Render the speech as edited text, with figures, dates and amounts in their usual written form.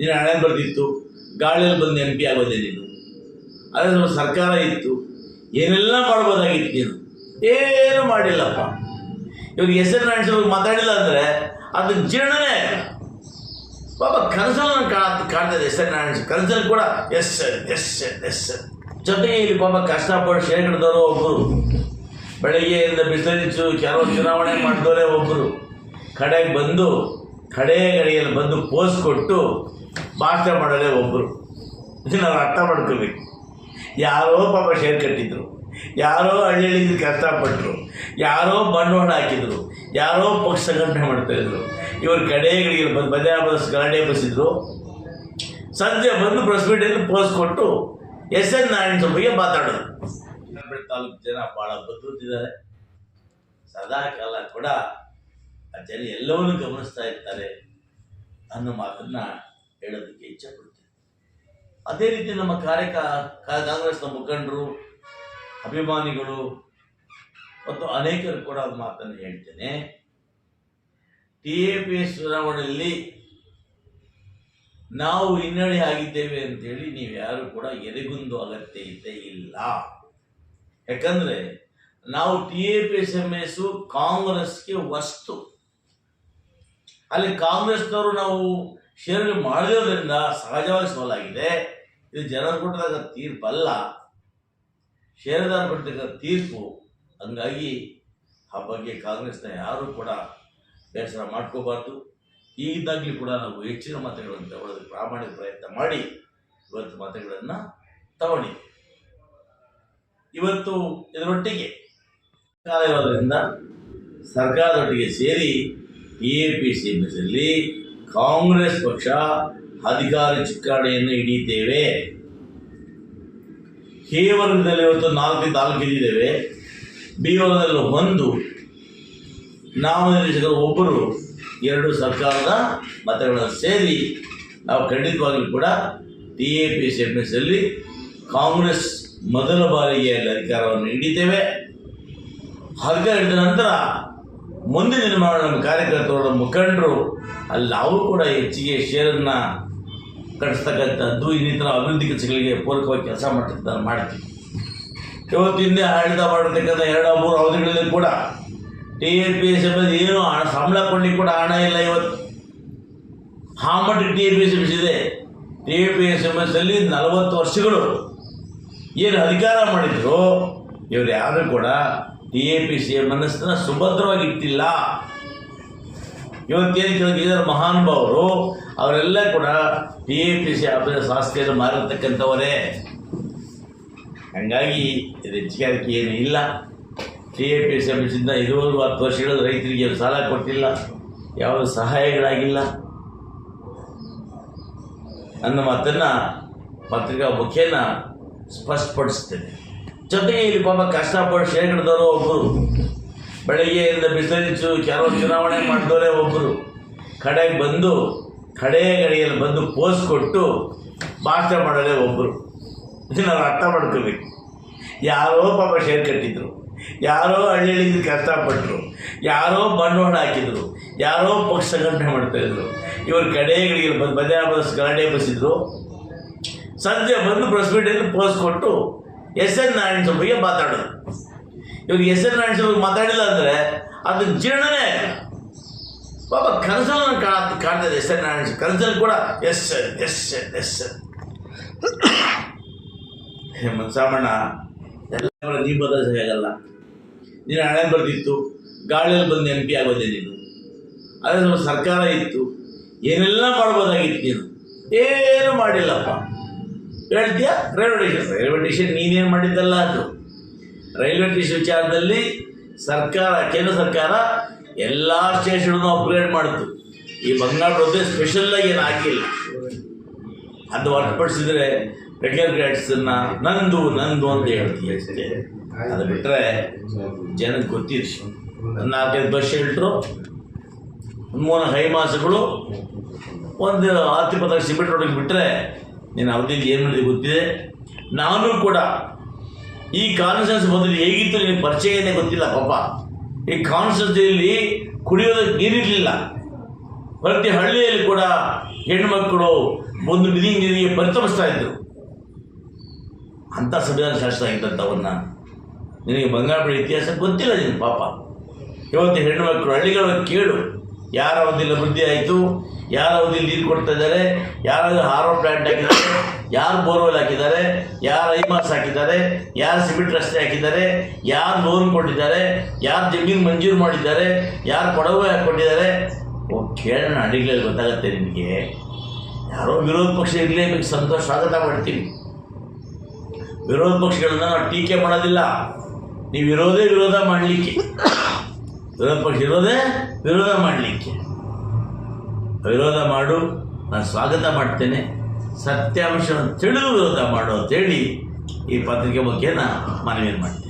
ನೀನು ಹಣೆ ಬರ್ತಿತ್ತು, ಗಾಳಿಯಲ್ಲಿ ಬಂದು MP ಆಗೋದೇ ನೀನು. ಅದೇ ನಮ್ಮ ಸರ್ಕಾರ ಇತ್ತು, ಏನೆಲ್ಲ ಮಾಡ್ಬೋದಾಗಿತ್ತು, ನೀನು ಏನು ಮಾಡಿಲ್ಲಪ್ಪ. ಇವ್ರಿಗೆ ಹೆಸರು ನಾರಾಯಣ ಮಾತಾಡಿಲ್ಲ ಅಂದರೆ ಅದು ಜೀರ್ಣನೇ ಆಗಲ್ಲ. ಪಾಪ ಕನಸಲ್ಲಿ ನಾನು ಕಾಣ್ತದೆ ಹೆಸರು ನಾರಾಯಣ ಕನಸಲ್ಲಿ ಕೂಡ yes sir yes sir yes sir. ಜೊತೆಗೆ ಇಲ್ಲಿ ಪಾಪ ಕಷ್ಟಪಟ್ಟು ಶೇಖರದವರು ಒಬ್ಬರು, ಬೆಳಗ್ಗೆಯಿಂದ ಬಿಸಿಲಿಂಚು ಕೆಲವು ಚುನಾವಣೆ ಮಾಡಿದವರೇ ಒಬ್ಬರು, ಕಡೆಗೆ ಬಂದು ಕಡೆ ಗಡಿಯಲ್ಲಿ ಬಂದು ಪೋಸ್ ಕೊಟ್ಟು ಭಾಷಣ ಮಾಡೋದೇ ಒಬ್ಬರು. ನಾವು ಅರ್ಥ ಮಾಡ್ಕೋಬೇಕು. ಯಾರೋ ಪಾಪ ಶೇರ್ ಕಟ್ಟಿದ್ರು, ಯಾರೋ ಹಳ್ಳಿಯಲ್ಲಿ ಕಷ್ಟಪಟ್ಟರು, ಯಾರೋ ಬಂಡವಾಳ ಹಾಕಿದ್ರು, ಯಾರೋ ಪಕ್ಷ ಸಂಘಟನೆ ಮಾಡ್ತಾಯಿದ್ರು. ಇವರು ಕಡೆ ಗಡಿಯಲ್ಲಿ ಬಂದು ಮಧ್ಯಾಹ್ನ ಗಲಾಟೆ ಬಸಿದ್ರು, ಸಂಜೆ ಬಂದು ಪ್ರೆಸ್ ಮೀಟಲ್ಲಿ ಪೋಸ್ ಕೊಟ್ಟು SN ನಾರಾಯಣ ಬಗ್ಗೆ ಮಾತಾಡೋದು. ತಾಲೂಕು ಜನ ಭಾಳ ಬದ್ಧತಿದ್ದಾರೆ. ಸದಾ ಕಾಲ ಕೂಡ ಆ ಜನ ಎಲ್ಲವನ್ನೂ ಗಮನಿಸ್ತಾ ಇರ್ತಾರೆ ಅನ್ನೋ ಮಾತನ್ನು ಹೇಳೋದಕ್ಕೆ ಇಚ್ಛೆ ಪಡ್ತೀನಿ. ಅದೇ ರೀತಿ ನಮ್ಮ ಕಾಂಗ್ರೆಸ್ನ ಮುಖಂಡರು, ಅಭಿಮಾನಿಗಳು ಮತ್ತು ಅನೇಕರು ಕೂಡ ಒಂದು ಮಾತನ್ನು ಹೇಳ್ತೇನೆ. TAPS ಚುನಾವಣೆಯಲ್ಲಿ ನಾವು ಹಿನ್ನಡೆ ಆಗಿದ್ದೇವೆ ಅಂತೇಳಿ ನೀವು ಯಾರು ಕೂಡ ಎದೆಗುಂದು ಅಗತ್ಯತೆ ಇಲ್ಲ. ಯಾಕಂದರೆ ನಾವು TAPS ಕಾಂಗ್ರೆಸ್ಗೆ ವಸ್ತು. ಅಲ್ಲಿ ಕಾಂಗ್ರೆಸ್ನವರು ನಾವು ಶೇರ್ ಮಾಡಿರೋದ್ರಿಂದ ಸಹಜವಾಗಿ ಸೋಲಾಗಿದೆ. ಇದು ಜನರು ಕೊಟ್ಟದಾಗ ತೀರ್ಪಲ್ಲ, ಷೇರುದಾರ ಕೊಡ್ತಕ್ಕಂಥ ತೀರ್ಪು. ಹಂಗಾಗಿ ಆ ಬಗ್ಗೆ ಕಾಂಗ್ರೆಸ್ನ ಯಾರೂ ಕೂಡ ಬೇಸರ ಮಾಡ್ಕೋಬಾರ್ದು. ಈಗಿದ್ದಾಗಲೂ ಕೂಡ ನಾವು ಹೆಚ್ಚಿನ ಮತಗಳನ್ನು ತಗೊಳ್ಳೋದಕ್ಕೆ ಪ್ರಾಮಾಣಿಕ ಪ್ರಯತ್ನ ಮಾಡಿ ಇವತ್ತು ಮತಗಳನ್ನು ತಗೊಂಡಿದ್ದೀವಿ. ಇವತ್ತು ಇದರೊಟ್ಟಿಗೆ ಇರೋದ್ರಿಂದ ಸರ್ಕಾರದೊಟ್ಟಿಗೆ ಸೇರಿ TAPS ಕಾಂಗ್ರೆಸ್ ಪಕ್ಷ ಅಧಿಕಾರಿ ಚುಕ್ಕಾಣಿಯನ್ನು ಹಿಡಿಯುತ್ತೇವೆ. A ವರ್ಗದಲ್ಲಿ ಇವತ್ತು 4 ಇದ್ದೇವೆ, B ವರ್ಗದಲ್ಲಿ 1, ನಾಮನಿರ್ದೇಶಕರು ಒಬ್ಬರು, 2 ಸರ್ಕಾರದ ಮತಗಳನ್ನು ಸೇರಿ ನಾವು ಖಂಡಿತವಾಗಲೂ ಕೂಡ TAPS ಕಾಂಗ್ರೆಸ್ ಮೊದಲ ಬಾರಿಗೆ ಅಲ್ಲಿ ಅಧಿಕಾರವನ್ನು ಹಿಡಿತೇವೆ. ಅಧಿಕಾರ ಹಿಡಿದ ನಂತರ ಮುಂದಿನ ನಿರ್ಮಾಣ ನಮ್ಮ ಕಾರ್ಯಕರ್ತರು, ಮುಖಂಡರು ಅಲ್ಲಿ ಅವರು ಕೂಡ ಹೆಚ್ಚಿಗೆ ಶೇರನ್ನು ಕಟ್ಟಿಸ್ತಕ್ಕಂಥದ್ದು, ಇನ್ನಿತರ ಅಭಿವೃದ್ಧಿ ಕೆಲಸಗಳಿಗೆ ಪೂರಕವಾಗಿ ಕೆಲಸ ಮಾಡ್ತೀವಿ. ಇವತ್ತು ಹಿಂದೆ ಆಡಳಿತ ಮಾಡಿರ್ತಕ್ಕಂಥ 2-3 ಅವಧಿಗಳಲ್ಲಿ ಕೂಡ TAPS ಏನು ಸಂಬಳ ಕೊಡಲಿಕ್ಕೆ ಕೂಡ ಹಣ ಇಲ್ಲ. ಇವತ್ತು ಆ ಮಟ್ಟಿಗೆ TAPS ಇದೆ. TAPS 40 ವರ್ಷಗಳು ಏನು ಅಧಿಕಾರ ಮಾಡಿದ್ರು, ಇವರು ಯಾರು ಕೂಡ TAPS ಮನಸ್ಸನ್ನ ಸುಭದ್ರವಾಗಿ ಇಟ್ಟಿಲ್ಲ. ಇವತ್ತೇನು ಕೆಲವು ಮಹಾನುಭಾವರು ಅವರೆಲ್ಲ ಕೂಡ TAPS ಆಸ್ತಿಯನ್ನು ಮಾರಿರ್ತಕ್ಕಂಥವರೇ. ಹಾಗಾಗಿ ಇದು ಹೆಚ್ಚಿಗಾರಿಕೆ ಏನೂ ಇಲ್ಲ. TAPS ಇದುವರೆಗೂ 10 ವರ್ಷಗಳ ರೈತರಿಗೆ ಸಾಲ ಕೊಟ್ಟಿಲ್ಲ, ಯಾವುದೇ ಸಹಾಯಗಳಾಗಿಲ್ಲ ಅನ್ನೋ ಮಾತನ್ನು ಪತ್ರಿಕಾ ಮುಖೇನ ಸ್ಪಷ್ಟಪಡಿಸ್ತೇನೆ. ಜೊತೆಗೆ ಇಲ್ಲಿ ಪಾಪ ಕಷ್ಟಪಟ್ಟು ಶೇಖರದವರು ಒಬ್ಬರು, ಬೆಳಗ್ಗೆಯಿಂದ ಬಿಸಿಲಿಂಚು ಕೆಲವು ಚುನಾವಣೆ ಮಾಡಿದವರೇ ಒಬ್ಬರು, ಕಡೆಗೆ ಬಂದು ಕಡೆ ಗಡಿಯಲ್ಲಿ ಬಂದು ಪೋಸ್ ಕೊಟ್ಟು ಭಾಷಣ ಮಾಡೋದೇ ಒಬ್ಬರು. ನಾವು ಅರ್ಥ ಮಾಡ್ಕೋಬೇಕು. ಯಾರೋ ಪಾಪ ಶೇರ್ ಕಟ್ಟಿದ್ರು, ಯಾರೋ ಹಳ್ಳಿಯಲ್ಲಿ ಕಷ್ಟಪಟ್ಟರು, ಯಾರೋ ಬಂಡವಾಳ ಹಾಕಿದ್ರು, ಯಾರೋ ಪಕ್ಷ ಸಂಘಟನೆ ಮಾಡ್ತಾಯಿದ್ರು. ಇವರು ಕಡೆ ಗಡಿಯಲ್ಲಿ ಬಂದು ಮಧ್ಯಾಹ್ನ ಗಲಾಟೆ ಬಸಿದ್ರು, ಸಂಜೆ ಬಂದು ಪ್ರೆಸ್ ಮೀಟಲ್ಲಿ ಪೋಸ್ ಕೊಟ್ಟು SN ನಾರಾಯಣ ಬಗ್ಗೆ ಮಾತಾಡೋದು. ಇವ್ರಿಗೆ SN ನಾರಾಯಣ ಮಾತಾಡಿಲ್ಲ ಅಂದರೆ ಅದು ಜೀರ್ಣನೇ ಆಗಲ್ಲ. ಪಾಪ ಕನಸಲ್ಲಿ ನಾನು ಕಾಣ್ತದೆ SN ನಾರಾಯಣ ಕನಸಲ್ಲಿ ಕೂಡ yes sir yes sir yes sir. Samanna ಎಲ್ಲ ನೀ ಬದಲಾಗಲ್ಲ, ನೀನು ಹಣೆ ಬರ್ತಿತ್ತು, ಗಾಳಿಯಲ್ಲಿ ಬಂದು MP ಆಗೋದೇ ನೀನು. ಅದೇ ನಮ್ಮ ಸರ್ಕಾರ ಇತ್ತು, ಏನೆಲ್ಲ ಮಾಡ್ಬೋದಾಗಿತ್ತು, ನೀನು ಏನು ಮಾಡಿಲ್ಲಪ್ಪ. ಹೇಳ್ತೀಯಾ ರೈಲ್ವೆ ಸ್ಟೇಷನ್ ನೀನೇನು ಮಾಡಿದ್ದಲ್ಲ. ಅದು ರೈಲ್ವೆ ಸ್ಟೇಷನ್ ವಿಚಾರದಲ್ಲಿ ಸರ್ಕಾರ, ಕೇಂದ್ರ ಸರ್ಕಾರ ಎಲ್ಲ ಸ್ಟೇಷನನ್ನು ಅಪ್ಗ್ರೇಡ್ ಮಾಡಿತು. ಈ ಬಂಗಾಳ ಪ್ರದೇಶ ಸ್ಪೆಷಲ್ಲಾಗಿ ಏನು ಆಗಿಲ್ಲ. ಅದು ಹೊರತುಪಡಿಸಿದರೆ ರೆಗ್ಯುಲರ್ ಗೈಡ್ಸನ್ನು ನಂದು ಅಂತ ಹೇಳ್ತೀವಿ ಅಷ್ಟೇ. ಅದು ಬಿಟ್ಟರೆ ಜನಕ್ಕೆ ಗೊತ್ತಿದೆ. 4-5 ಬಸ್ ಶೆಲ್ಟ್ರು, 3 ಹೈಮಾಸಗಳು, ಒಂದು 10-20 ಸಿಮೆಂಟ್ ರೋಡಿಗೆ ಬಿಟ್ಟರೆ ನೀನು ಅವಧಿಯಲ್ಲಿ ಏನು ಮಾಡಿದೆ ಗೊತ್ತಿದೆ. ನಾನು ಕೂಡ ಈ ಕಾನ್ಸ್ಟಿಟ್ಯೂನ್ಸಿ ಮೊದಲು ಹೇಗಿತ್ತು ನಿನಗೆ ಪರಿಚಯನೇ ಗೊತ್ತಿಲ್ಲ ಪಾಪ. ಈ ಕಾನ್ಸ್ಟಿಟ್ಯೂನ್ಸಿಯಲ್ಲಿ ಕುಡಿಯೋದಕ್ಕೆ ನೀರಿರಲಿಲ್ಲ. ಪ್ರತಿ ಹಳ್ಳಿಯಲ್ಲಿ ಕೂಡ ಹೆಣ್ಣುಮಕ್ಕಳು ಒಂದು ನಿಧಿಗೆ ಪರಿತಮಿಸ್ತಾ ಇದ್ರು. ಅಂಥ ಸಂವಿಧಾನ ಶಾಸ್ತ್ರ ಆಗಿದ್ದಂಥವನ್ನ ನಿನಗೆ ಬಂಗಾಳ ಇತಿಹಾಸ ಗೊತ್ತಿಲ್ಲ ನಿನ್ನ ಪಾಪ. ಇವತ್ತು ಹೆಣ್ಣುಮಕ್ಕಳು ಹಳ್ಳಿಗಳ ಕೇಳು, ಯಾರ ಅವಧಿಯಲ್ಲಿ ಅಭಿವೃದ್ಧಿ ಆಯಿತು, ಯಾರ ಅವಧಿಯಲ್ಲಿ ನೀರು ಕೊಡ್ತಾ ಇದ್ದಾರೆ, ಯಾರು ಹಾರೋ ಪ್ಲ್ಯಾಂಟ್ ಹಾಕಿದ್ದಾರೆ, ಯಾರು ಬೋರ್ವೆಲ್ ಹಾಕಿದ್ದಾರೆ, ಯಾರು ಐಮಾಸ್ ಹಾಕಿದ್ದಾರೆ, ಯಾರು ಸಿಮೆಂಟ್ ರಸ್ತೆ ಹಾಕಿದ್ದಾರೆ, ಯಾರು ಲೋನ್ ಕೊಟ್ಟಿದ್ದಾರೆ, ಯಾರು ಜಮೀನು ಮಂಜೂರು ಮಾಡಿದ್ದಾರೆ, ಯಾರು ಕೊಡವೆ ಹಾಕ್ಕೊಟ್ಟಿದ್ದಾರೆ. ಕೇಳೋಣ, ಹಳ್ಳಿಗಳಲ್ಲಿ ಗೊತ್ತಾಗುತ್ತೆ ನಿನಗೆ. ಯಾರೋ ವಿರೋಧ ಪಕ್ಷ ಇರಲೇಬೇಕು, ಸಂತೋಷ ಸ್ವಾಗತ ಮಾಡ್ತೀವಿ. ವಿರೋಧ ಪಕ್ಷಗಳನ್ನ ನಾವು ಟೀಕೆ ಮಾಡೋದಿಲ್ಲ. ನೀವು ವಿರೋಧ ಮಾಡಲಿಕ್ಕೆ, ವಿರೋಧ ಪಕ್ಷ ವಿರೋಧ ಮಾಡಲಿಕ್ಕೆ ವಿರೋಧ ಮಾಡು, ನಾನು ಸ್ವಾಗತ ಮಾಡ್ತೇನೆ. ಸತ್ಯಾಂಶವನ್ನು ತಿಳಿದು ವಿರೋಧ ಮಾಡು ಅಂತೇಳಿ ಈ ಪತ್ರಿಕೆ ಬಗ್ಗೆ ನಾನು ಮನವಿ ಮಾಡ್ತೇನೆ.